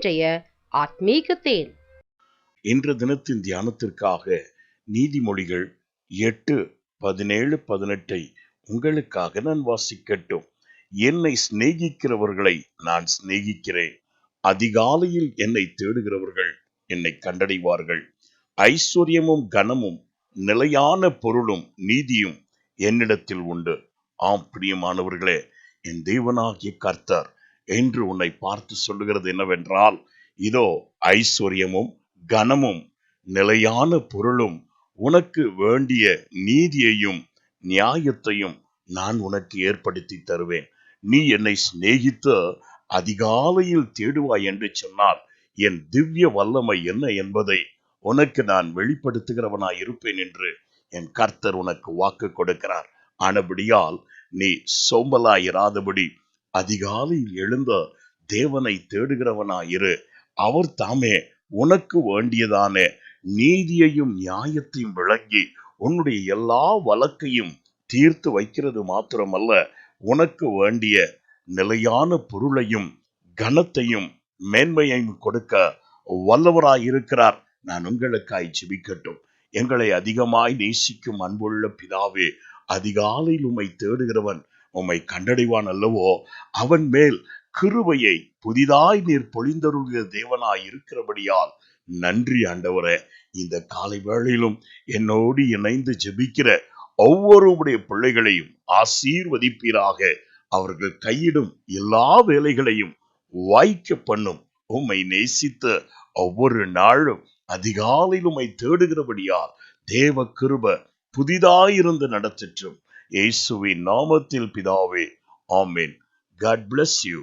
இன்றைய ஆத்மீக தேன். இன்று தினத்தின் தியானத்திற்காக நீதிமொழிகள் 8:17-18 உங்களுக்காக நான் வாசிக்கட்டும். என்னை சிநேகிக்கிறவர்களை நான் சிநேகிக்கிறேன். அதிகாலையில் என்னை தேடுகிறவர்கள் என்னை கண்டடைவார்கள். ஐஸ்வர்யமும் கனமும் நிலையான பொருளும் நீதியும் என்னிடத்தில் உண்டு. ஆம் பிரியமானவர்களே, என் தேவனாகிய கர்த்தர் என்று உன்னை பார்த்து சொல்லுகிறது என்னவென்றால், இதோ ஐஸ்வர்யமும் கனமும் நிலையான பொருளும் உனக்கு வேண்டிய நீதியையும் நியாயத்தையும் நான் உனக்கு ஏற்படுத்தி தருவேன். நீ என்னை சிநேகித்து அதிகாலையில் தேடுவாய் என்று சொன்னால் என் திவ்ய வல்லமை என்ன என்பதை உனக்கு நான் வெளிப்படுத்துகிறவனாய் இருப்பேன் என்று என் கர்த்தர் உனக்கு வாக்கு கொடுக்கிறார். ஆனபடியால் நீ சோம்பலாயிராதபடி அதிகாலையில் எழுந்த தேவனை தேடுகிறவனாயிரு. அவர் தாமே உனக்கு வேண்டியதான நீதியையும் நியாயத்தையும் விளங்கி உன்னுடைய எல்லா வழக்கையும் தீர்த்து வைக்கிறது மாத்திரமல்ல, உனக்கு வேண்டிய நிலையான பொருளையும் கனத்தையும் மேன்மையையும் கொடுக்க வல்லவராயிருக்கிறார். நான் உங்களுக்காய் ஜெபிக்கட்டும். எங்களை அதிகமாய் நேசிக்கும் அன்புள்ள பிதாவே, அதிகாலையில் உம்மை தேடுகிறவன் உம்மை கண்டடைவான் அல்லவோ? அவன் மேல் கிருபையை புதிதாய் நீர் பொழிந்தருளிய தேவனாய் இருக்கிறபடியால் நன்றி ஆண்டவரே. இந்த காலை வேளையிலும் என்னோடு இணைந்து ஜெபிக்கிற ஒவ்வொருடைய பிள்ளைகளையும் ஆசீர்வதிப்பீராக. அவர்கள் கையிடும் எல்லா வேலைகளையும் வாய்க்க பண்ணும். உம்மை நேசித்த ஒவ்வொரு நாளும் அதிகாலையில் உம்மை தேடுகிறபடியால் தேவ கிருபை புதிதாயிருந்து நடத்திற்றும். இயேசுவின் நாமத்தில் பிதாவே, ஆமென். God bless you.